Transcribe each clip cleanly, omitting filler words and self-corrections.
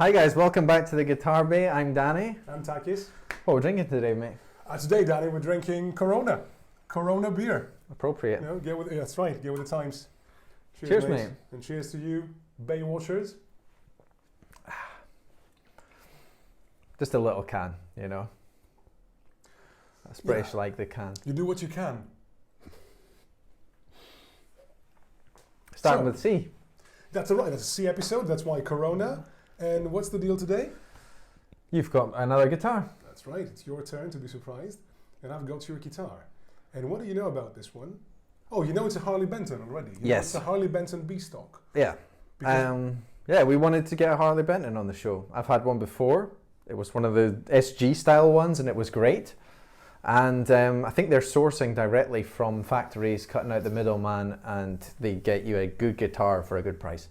Hi guys, welcome back to the Guitar Bay. I'm Danny. I'm Takis. What we're drinking today, mate? Today, Danny, we're drinking Corona. Corona beer. Appropriate. You know, that's right, get with the times. Cheers, mate. And cheers to you, Bay watchers. Just a little can, you know. That's British like the can. You do what you can. Starting with C. That's right, that's a C episode, that's why Corona. And what's the deal today? You've got another guitar. That's right, it's your turn to be surprised. And I've got your guitar. And what do you know about this one? Oh, you know it's a Harley Benton already. You know it's a Harley Benton B-stock. Yeah. Yeah, we wanted to get a Harley Benton on the show. I've had one before. It was one of the SG style ones and it was great. And I think they're sourcing directly from factories, cutting out the middleman, and they get you a good guitar for a good price.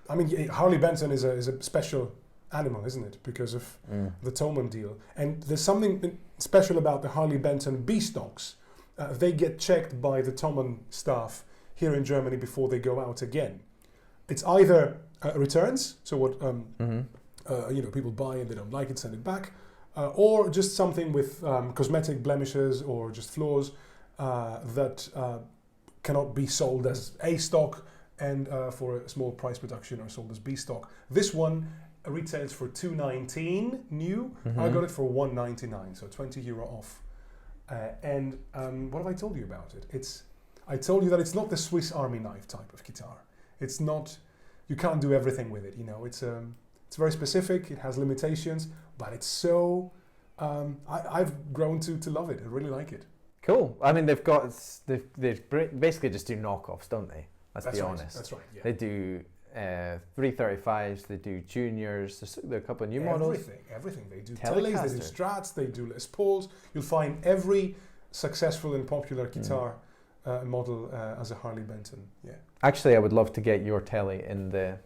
I mean, Harley Benton is a special animal, isn't it? Because of the Thomann deal. And there's something special about the Harley Benton B-stocks. They get checked by the Thomann staff here in Germany before they go out again. It's either returns, so what people buy and they don't like it, send it back, or just something with cosmetic blemishes or just flaws that cannot be sold as A stock and for a small price reduction are sold as B stock. This one retails for $219 new. I got it for $199, so €20 off. And what have I told you about it? I told you that it's not the Swiss Army knife type of guitar. It's not. You can't do everything with it. You know, it's very specific. It has limitations, but it's so. I've grown to love it. I really like it. Cool. I mean, they basically just do knockoffs, don't they? Let's be honest. That's right. Yeah. They do 335s. They do juniors. There are a couple of new models. Everything. They do Teles, they do Strats, they do Les Pauls. You'll find every successful and popular guitar model as a Harley Benton. Yeah. Actually, I would love to get your Tele in the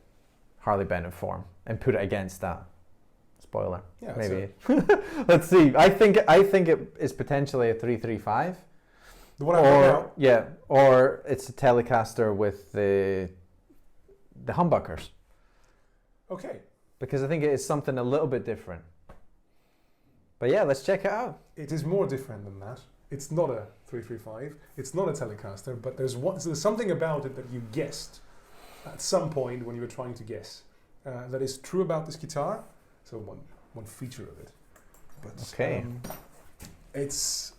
Harley Benton form and put it against that. Spoiler. Yeah, maybe. Let's see. I think it is potentially a 335. The one I got now? Yeah, or it's a Telecaster with the humbuckers. Okay. Because I think it is something a little bit different. But yeah, let's check it out. It is more different than that. It's not a 335. It's not a Telecaster, but there's something about it that you guessed at some point when you were trying to guess that is true about this guitar. So one feature of it. But okay. It's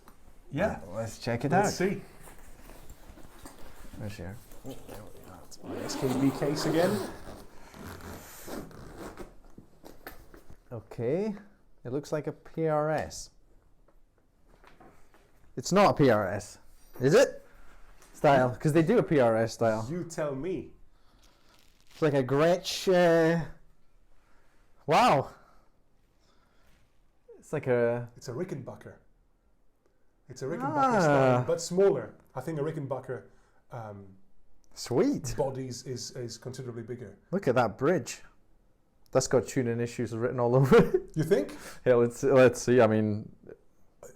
let's check it out. Let's see. Where's your? That's my SKB case again. Okay, it looks like a PRS. It's not a PRS, is it? Style, because they do a PRS style. You tell me. It's like a Gretsch. Wow. It's like a. It's a Rickenbacker. It's a Rickenbacker style, but smaller. I think a Rickenbacker. Sweet. Bodies is considerably bigger. Look at that bridge. That's got tuning issues written all over it. You think? Yeah, let's see. I mean,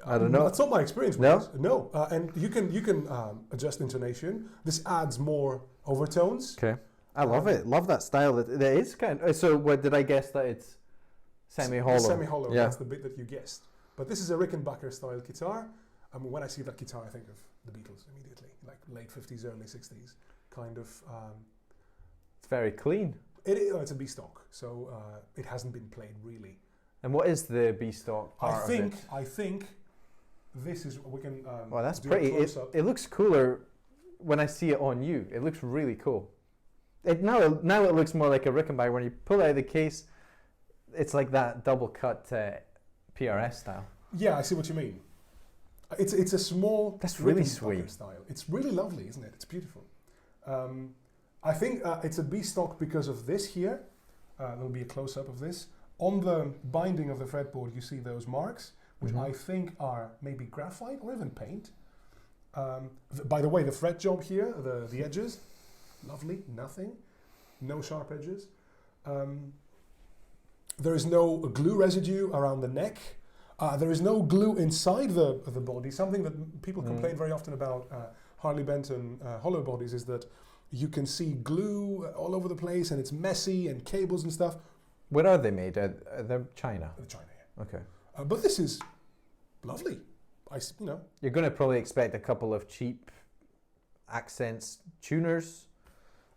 I don't know. That's not my experience. No. No. And you can adjust intonation. This adds more overtones. Okay. I love it. Love that style. It is kind of. So, what did I guess that it's semi-hollow? Semi-hollow. Yeah. That's the bit that you guessed. But this is a Rickenbacker style guitar. I mean, when I see that guitar, I think of the Beatles immediately, like late 50s, early 60s, kind of. It's very clean. It's a B-stock, so it hasn't been played really. And what is the B-stock part of it? I think this is we can. Well, that's pretty. It looks cooler when I see it on you. It looks really cool. Now it looks more like a Rickenbacker. When you pull it out of the case, it's like that double cut PRS style. Yeah, I see what you mean. It's a small. That's really sweet style. It's really lovely, isn't it? It's beautiful. I think it's a B-stock because of this here. There'll be a close-up of this. On the binding of the fretboard, you see those marks, which I think are maybe graphite or even paint. By the way, the fret job here, the edges, lovely, nothing. No sharp edges. There is no glue residue around the neck. There is no glue inside the body. Something that people complain very often about Harley Benton hollow bodies is that you can see glue all over the place and it's messy and cables and stuff. Where are they made? They're China. China, yeah. Okay. But this is lovely. You know. You're going to probably expect a couple of cheap accents tuners,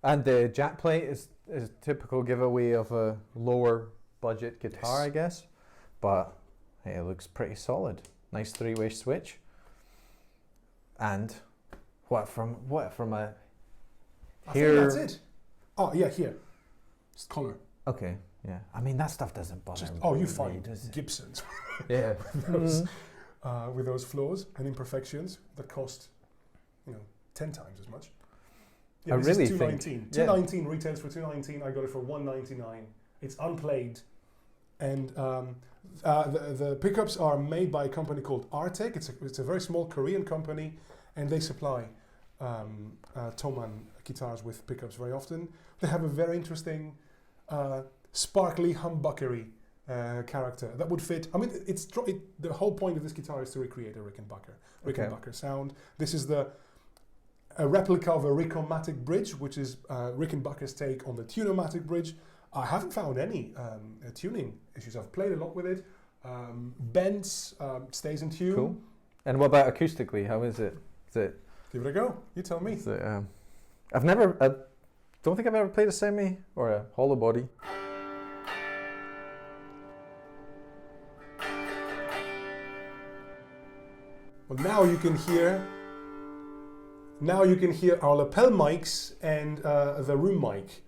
and the jack plate is a typical giveaway of a lower budget guitar, yes. I guess. But hey, it looks pretty solid. Nice three-way switch. And what from a here? I think that's it. Oh yeah, here. It's color. Okay. Yeah. I mean that stuff doesn't bother. You find Gibsons. Yeah. With those flaws and imperfections that cost, 10 times as much. Yeah, I this really is $219. think $219 retails for $219. I got it for $199. It's unplayed, and the pickups are made by a company called Artec. It's a very small Korean company, and they supply Thomann guitars with pickups very often. They have a very interesting, sparkly humbuckery character that would fit. I mean, the whole point of this guitar is to recreate a Rickenbacker sound. This is a replica of a O Matic Bridge, which is Rickenbacker's take on the O Matic Bridge. I haven't found any tuning issues. I've played a lot with it. Bends, stays in tune. Cool. And what about acoustically? How is it? Give it a go. You tell me. I don't think I've ever played a semi or a hollow body. Well, now you can hear our lapel mics and the room mic,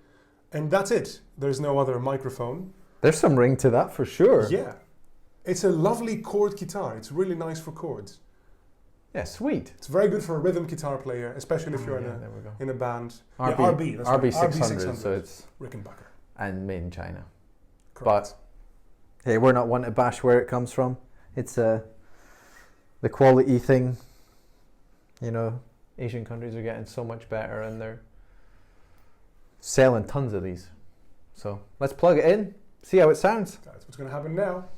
and that's it. There's no other microphone. There's some ring to that for sure. Yeah, it's a lovely chord guitar. It's really nice for chords. Yeah, sweet. It's very good for a rhythm guitar player, especially if you're in a band. RB600, so it's Rickenbacker and made in China. Correct. But hey, we're not one to bash where it comes from. It's the quality thing. Asian countries are getting so much better, and they're selling tons of these. So let's plug it in, see how it sounds. That's what's going to happen now.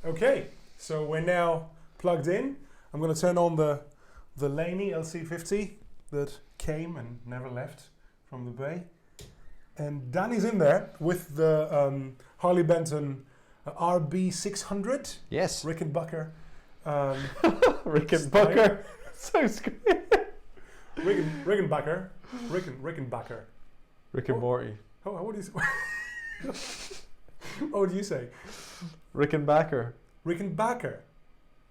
Okay, so we're now plugged in. I'm going to turn on the Laney LC50 that came and never left from the bay. And Danny's in there with the Harley Benton RB600. Yes. Rickenbacker. Rickenbacker. Sounds great. Rickenbacker. Rick and Morty. Oh, what do you say? What would you say? Rickenbacker. Rickenbacker.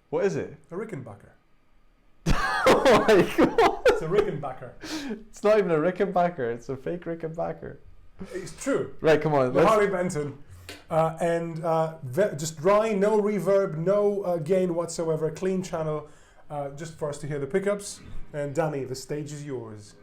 What is it? A Rickenbacker. Oh my god. It's a Rickenbacker. It's not even a Rickenbacker, it's a fake Rickenbacker. It's true. Right, come on. The Harley Benton. Just dry, no reverb, no gain whatsoever, a clean channel, just for us to hear the pickups. And Danny, the stage is yours.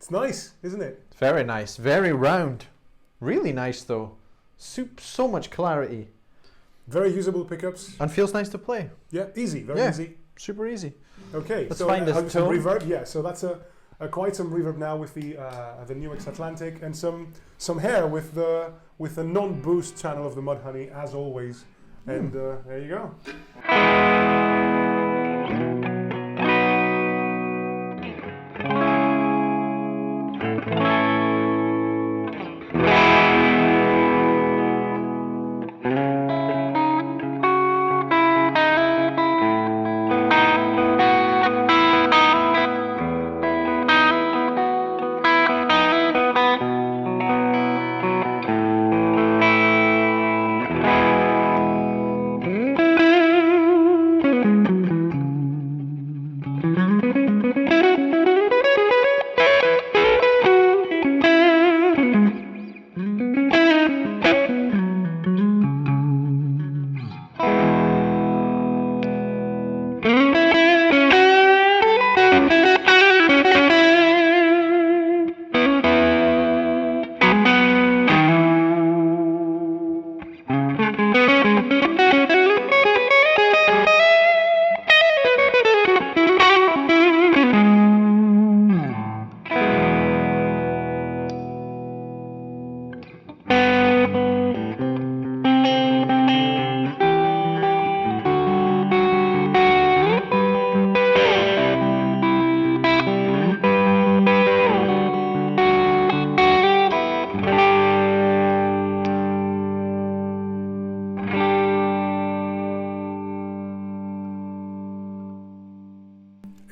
It's nice, isn't it? Very nice, very round. Really nice though. So much clarity. Very usable pickups. And feels nice to play. Yeah, easy, very easy. Super easy. Okay, let's find this some reverb. Yeah, so that's quite some reverb now with the new X Atlantic, and some hair with the non-boost channel of the Mudhoney as always. And there you go.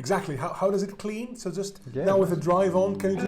Exactly. How does it clean? So just Yeah. now with the drive on, can you just...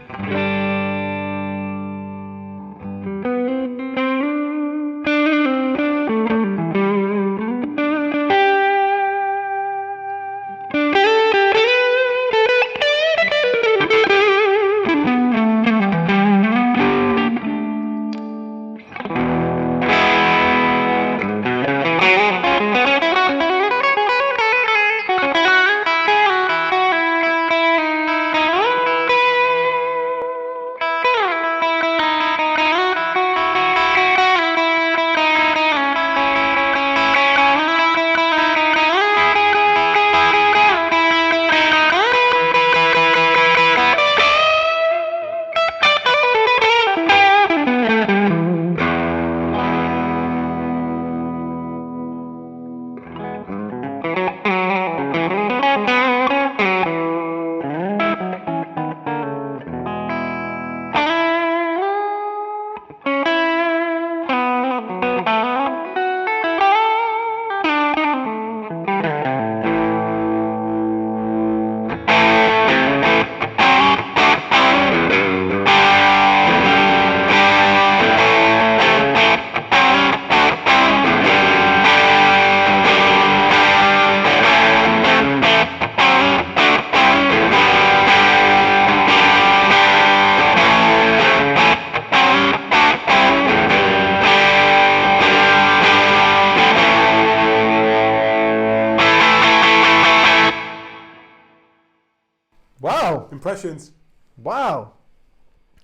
Wow. Impressions. Wow.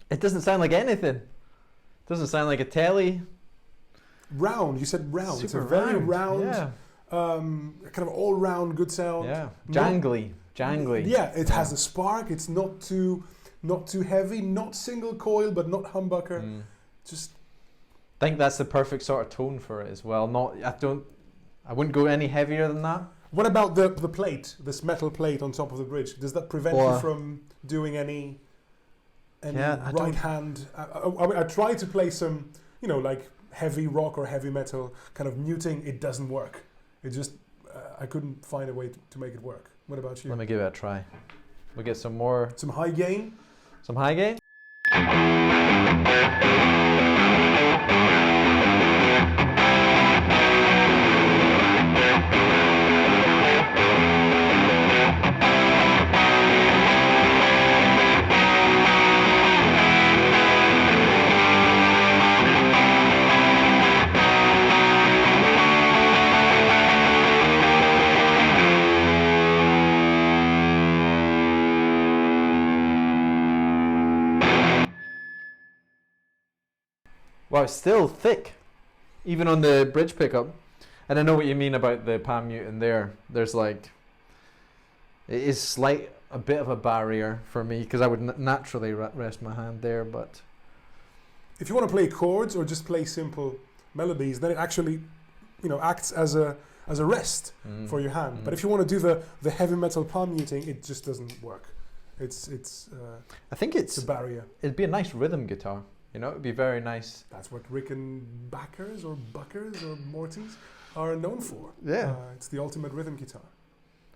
It doesn't sound like anything. It doesn't sound like a telly. Round. You said round. It's a Super very round, Yeah. kind of all-round good sound. Yeah. Jangly. Jangly. Yeah, it has a spark. It's not too heavy. Not single coil, but not humbucker. Just. I think that's the perfect sort of tone for it as well. I wouldn't go any heavier than that. What about the plate? This metal plate on top of the bridge. Does that prevent you from doing any right hand? I try to play some, like heavy rock or heavy metal kind of muting. It doesn't work. It just I couldn't find a way to make it work. What about you? Let me give it a try. We'll get some more. Some high gain. Some high gain. Wow, it's still thick, even on the bridge pickup. And I know what you mean about the palm mute in there. There's like, it is a bit of a barrier for me because I would naturally rest my hand there. But if you want to play chords or just play simple melodies, then it actually, acts as a rest for your hand. But if you want to do the heavy metal palm muting, it just doesn't work. I think it's a barrier. It'd be a nice rhythm guitar. It'd be very nice. That's what Rickenbackers or Buckers or Mortys are known for. Yeah, it's the ultimate rhythm guitar.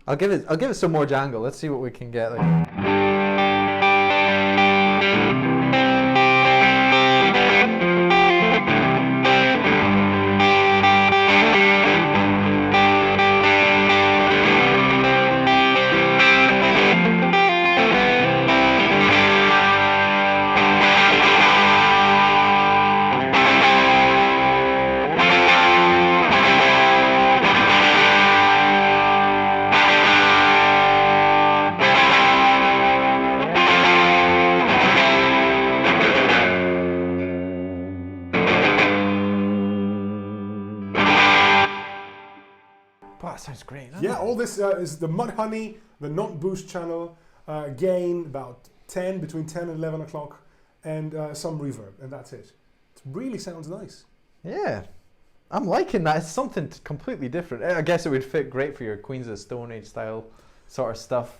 I'll give it some more jangle. Let's see what we can get. Sounds great. Yeah, all this is the Mudhoney, the non-boost channel, gain about between 10 and 11 o'clock, and some reverb, and that's it. It really sounds nice. Yeah, I'm liking that. It's something completely different. I guess it would fit great for your Queens of the Stone Age style sort of stuff.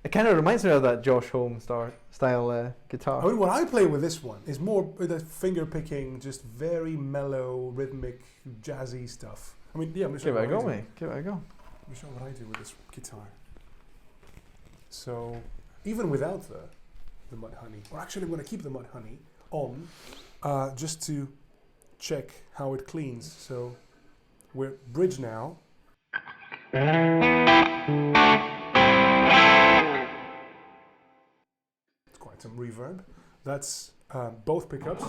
It kind of reminds me of that Josh Homme style guitar. I mean, what I play with this one is more the finger picking, just very mellow, rhythmic, jazzy stuff. I mean, yeah, I'm Give it a go, mate. Give it a go. Let me show what I do with this guitar. So even without the mud honey, or actually I'm going to keep the mud honey on just to check how it cleans. So we're bridge now. It's quite some reverb. That's both pickups.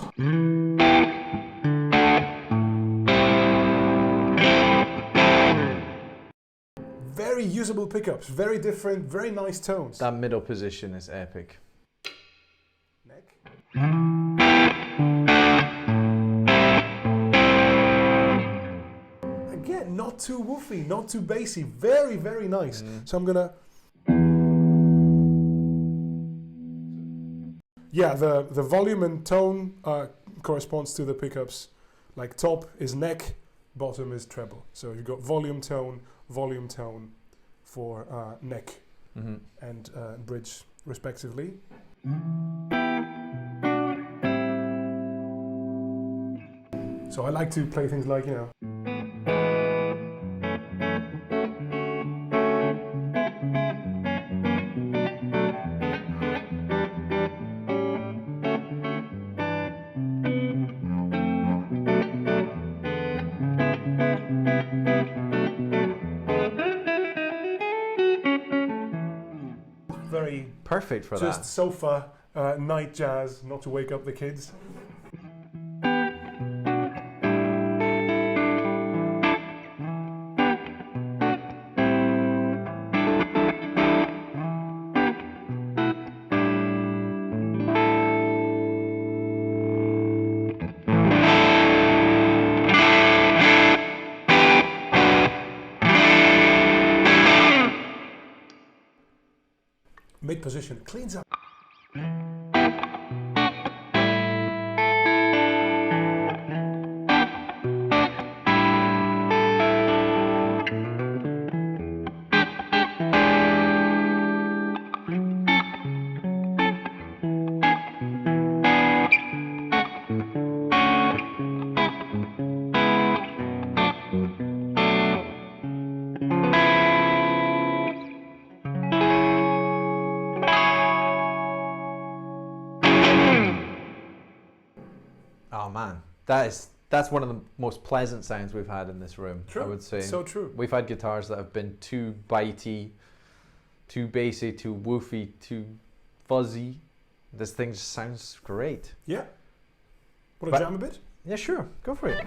Very usable pickups, very different, very nice tones. That middle position is epic. Neck. Again, not too woofy, not too bassy, very, very nice. So I'm gonna... Yeah, the volume and tone corresponds to the pickups. Like top is neck, bottom is treble. So you've got volume tone for neck and bridge respectively. So I like to play things like, you know. Very perfect for just that. sofa night jazz, not to wake up the kids. Mid position cleans up. Oh man, that's one of the most pleasant sounds we've had in this room. True. I would say. So true. We've had guitars that have been too bitey, too bassy, too woofy, too fuzzy. This thing just sounds great. Yeah. Want to jam a bit? Yeah, sure. Go for it.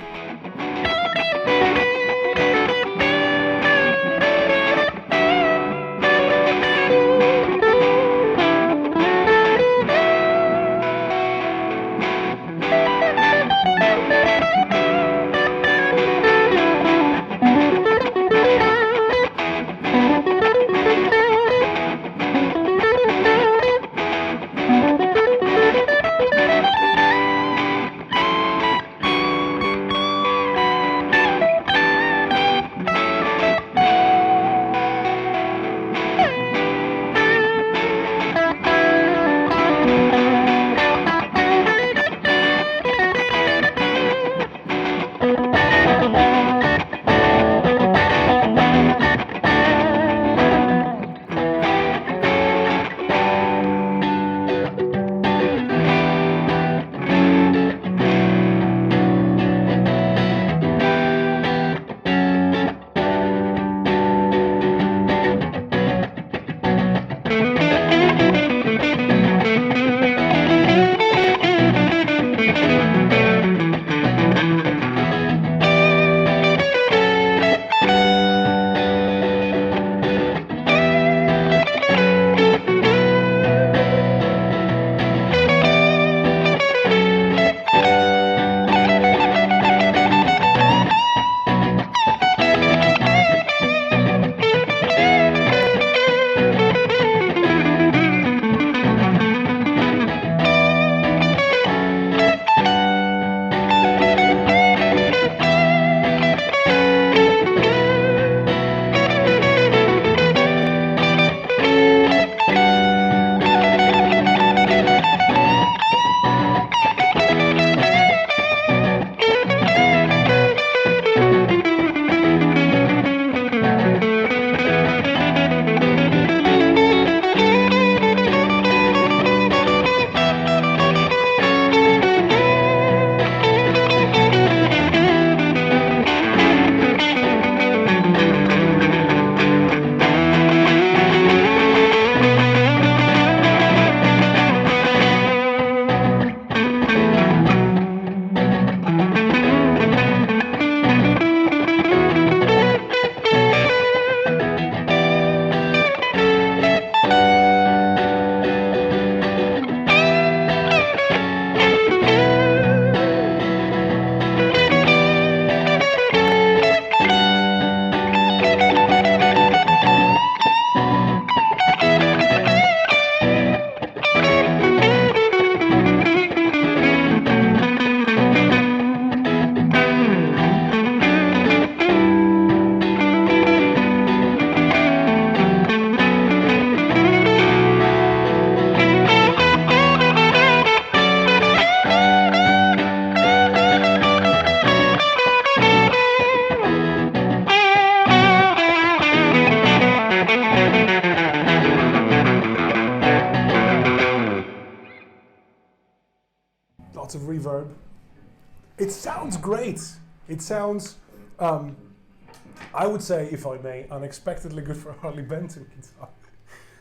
It sounds great. It sounds, I would say, if I may, unexpectedly good for a Harley Benton guitar.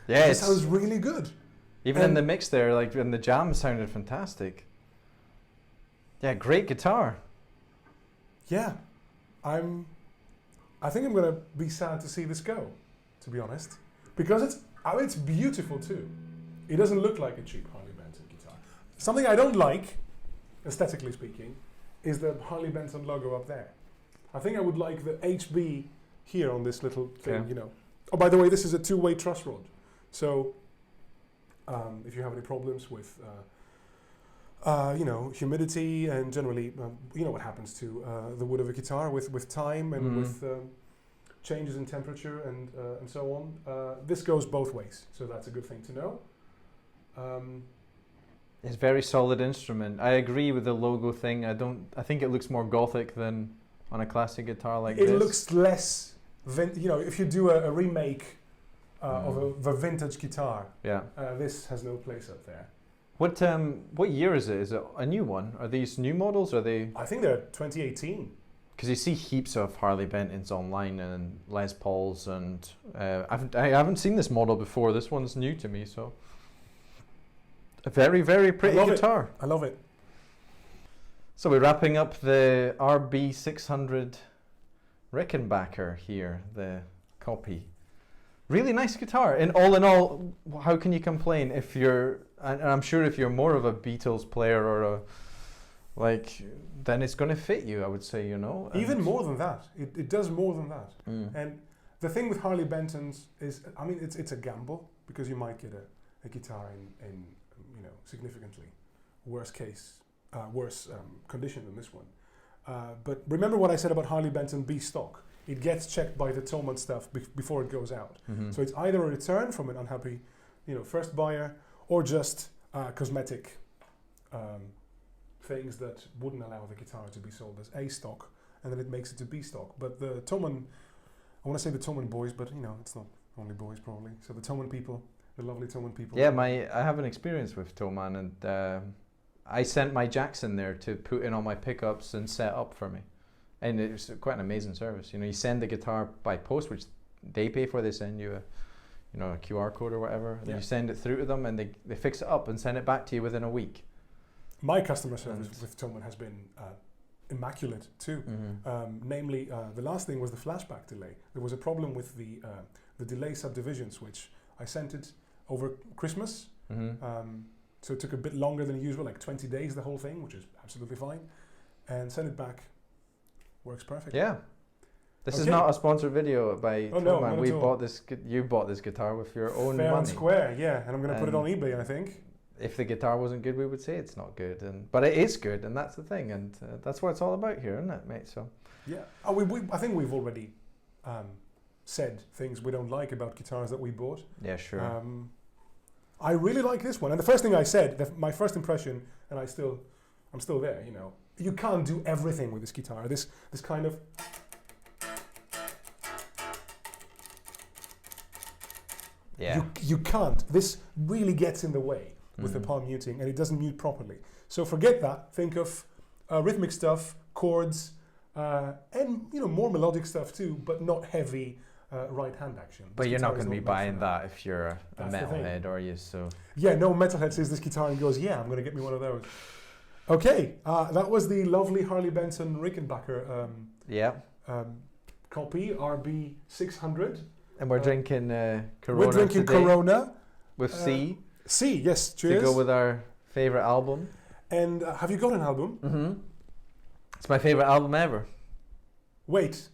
Yeah, It sounds really good. Even in the mix there, like in the jam, sounded fantastic. Yeah, great guitar. Yeah, I think I'm gonna be sad to see this go, to be honest, because it's beautiful too. It doesn't look like a cheap Harley Benton guitar. Something I don't like, aesthetically speaking, is the Harley Benton logo up there. I think I would like the HB here on this little thing, you know. Oh, by the way, this is a two-way truss rod, so if you have any problems with you know, humidity and generally, you know what happens to the wood of a guitar with time and with changes in temperature and so on. This goes both ways, so that's a good thing to know. It's a very solid instrument. I agree with the logo thing. I think it looks more gothic than on a classic guitar like this. It looks less, you know, if you do a remake of a vintage guitar, this has no place up there. What year is it? Is it a new one? Are these new models? Are they? I think they're 2018. Because you see heaps of Harley Bentons online and Les Pauls, and I haven't seen this model before. This one's new to me, so a very, very pretty guitar. I love it. So we're wrapping up the RB600 Rickenbacker here, the copy. Really nice guitar. And all in all, how can you complain if you're? And I'm sure if you're more of a Beatles player or a then it's going to fit you, I would say, you know. Even more than that. It does more than that. And the thing with Harley Bentons is, I mean, it's a gamble because you might get a guitar in you know, significantly worse condition than this one. But remember what I said about Harley Benton B stock. It gets checked by the Thomann stuff before it goes out. So it's either a return from an unhappy, you know, first buyer, or just cosmetic things that wouldn't allow the guitar to be sold as A stock, and then it makes it to B stock. But the Thomann, I want to say the Thomann boys, but you know, it's not only boys probably. So the Thomann people, the lovely Thomann people. Yeah, I have an experience with Thomann, and I sent my Jackson there to put in all my pickups and set up for me. And it was quite an amazing service. You know, you send the guitar by post, which they pay for. They send you a QR code or whatever. And you send it through to them, and they fix it up and send it back to you within a week. My customer service with Thomann has been immaculate too. Namely, the last thing was the flashback delay. There was a problem with the delay subdivisions, which I sent it over Christmas. So it took a bit longer than usual, like 20 days, the whole thing, which is absolutely fine. And send it back. Works perfect. Yeah. This is not a sponsored video by Thomann. We bought this. You bought this guitar with your own money. Fair and square, yeah. And I'm going to put it on eBay, I think. If the guitar wasn't good, we would say it's not good, but it is good, and that's the thing, and that's what it's all about here, isn't it, mate? So yeah. I think we've already said things we don't like about guitars that we bought. Yeah, sure. I really like this one, and the first thing I said, my first impression, and I'm still there. You know, you can't do everything with this guitar. This kind of. Yeah. You can't. This really gets in the way with the palm muting, and it doesn't mute properly. So forget that. Think of rhythmic stuff, chords, and you know, more melodic stuff too, but not heavy right hand action. But you're not going to be buying that if you're a metalhead, are you? So yeah, no metalhead sees this guitar and goes, "Yeah, I'm going to get me one of those." Okay, that was the lovely Harley Benton Rickenbacker copy, RB600. And we're drinking Corona. We're drinking today Corona with C. C, yes, cheers. To go with our favorite album. And have you got an album? It's my favorite album ever. Wait,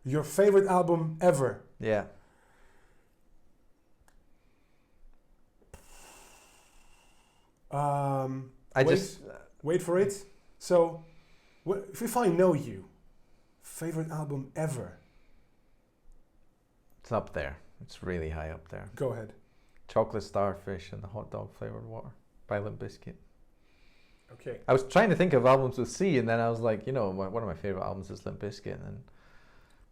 your favorite album ever? Yeah. Wait for it. So, if I know you, favorite album ever? It's up there. It's really high up there. Go ahead. Chocolate Starfish and the Hot Dog Flavored Water by Limp Bizkit. Okay. I was trying to think of albums with C, and then I was like, you know, one of my favorite albums is Limp Bizkit, and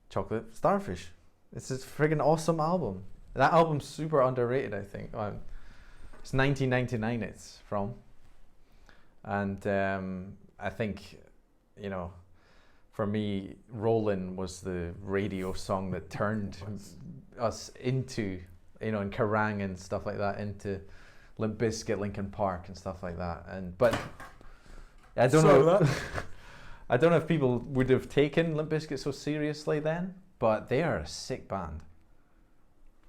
Chocolate Starfish. It's a friggin' awesome album. That album's super underrated, I think. It's 1999 it's from. And I think you know, for me, Rollin' was the radio song that turned us into, you know, and Kerrang and stuff like that, into Limp Bizkit, Linkin Park and stuff like that. But I don't know. I don't know if people would have taken Limp Bizkit so seriously then, but they are a sick band.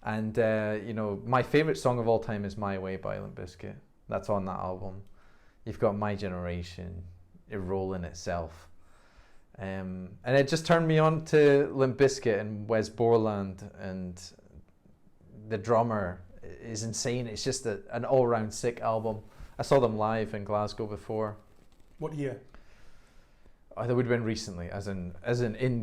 And you know, my favorite song of all time is "My Way" by Limp Bizkit. That's on that album. You've got "My Generation," "Rollin' itself. And it just turned me on to Limp Bizkit and Wes Borland, and the drummer is insane. It's just an all-round sick album. I saw them live in Glasgow before. What year? Oh, that would have been recently, as in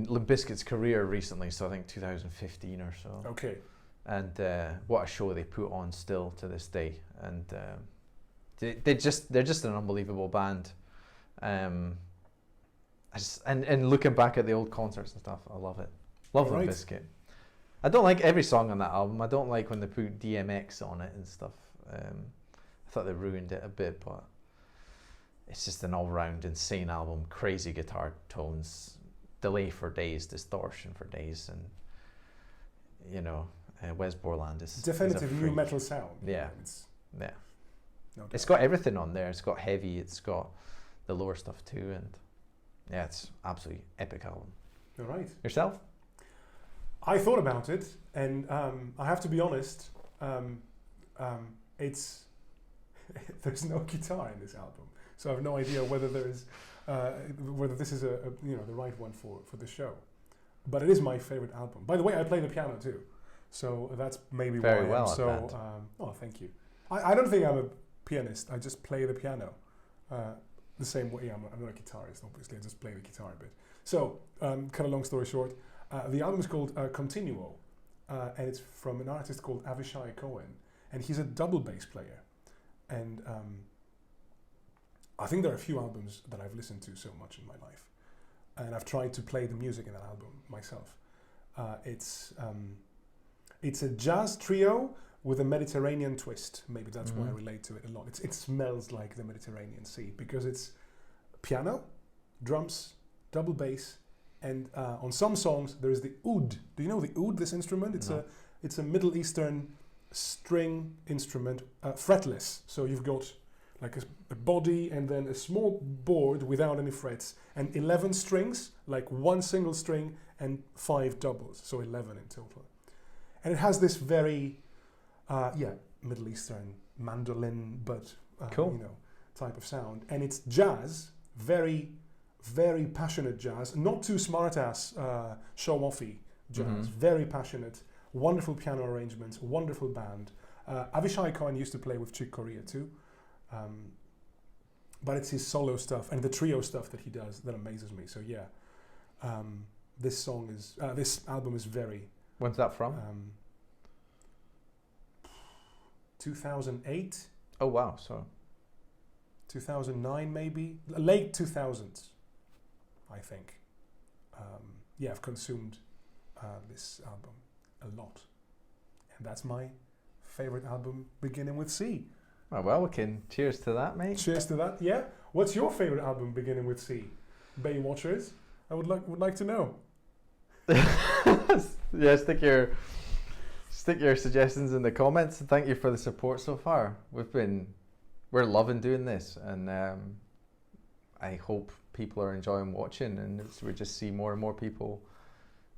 Limp Bizkit's career recently, so I think 2015 or so. Okay. And what a show they put on still to this day. And they're just an unbelievable band. And looking back at the old concerts and stuff, I love it. Love Limp Bizkit. I don't like every song on that album. I don't like when they put DMX on it and stuff. I thought they ruined it a bit, but it's just an all-round insane album. Crazy guitar tones, delay for days, distortion for days, and you know, Wes Borland is definitive new metal sound. Yeah, no it's got everything on there. It's got heavy. It's got the lower stuff too, and yeah, it's absolutely epic album. All right. Yourself? I thought about it, and I have to be honest. It's there's no guitar in this album, so I have no idea whether whether this is the right one for the show. But it is my favorite album. By the way, I play the piano too, so that's maybe very why well. I'm so. Oh, thank you. I don't think I'm a pianist. I just play the piano. The same way, I'm not a guitarist, obviously. I just play the guitar a bit. So, cut a long story short, the album is called Continuo, and it's from an artist called Avishai Cohen, and he's a double bass player. And I think there are a few albums that I've listened to so much in my life, and I've tried to play the music in that album myself. It's a jazz trio with a Mediterranean twist. Maybe that's why I relate to it a lot. It smells like the Mediterranean Sea because it's piano, drums, double bass, and on some songs there is the oud. Do you know the oud? This instrument? It's a Middle Eastern string instrument, fretless. So you've got like a body and then a small board without any frets, and 11 strings, like one single string and 5 doubles, so 11 in total. And it has this very Middle Eastern mandolin, but cool. Type of sound, and it's jazz, very, very passionate jazz, not too smart-ass, show-offy jazz, very passionate, wonderful piano arrangements, wonderful band. Avishai Cohen used to play with Chick Corea too, but it's his solo stuff and the trio stuff that he does that amazes me. So yeah, this album is very. When's that from? 2008. Oh wow, so 2009 maybe, late 2000s, I think. I've consumed this album a lot, and that's my favorite album, beginning with C. Oh well, we can cheers to that, mate. Cheers to that. Yeah. What's your favorite album, beginning with C? Bay Watchers, I would like to know. Yeah, stick your suggestions in the comments, and thank you for the support so far. We're loving doing this, and I hope people are enjoying watching, and we just see more and more people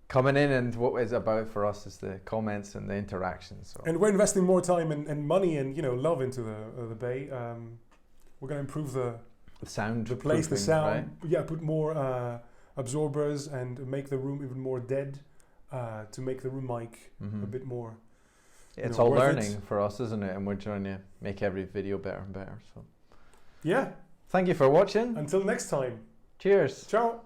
coming in, and what it's about for us is the comments and the interactions. So. And we're investing more time and money and love into the Bay. We're going to improve the sound, the place, the sound. Right? Yeah, put more absorbers and make the room even more dead. To make the room mic a bit more. Yeah, it's all learning for us, isn't it? And we're trying to make every video better and better. So yeah. Thank you for watching. Until next time. Cheers. Ciao.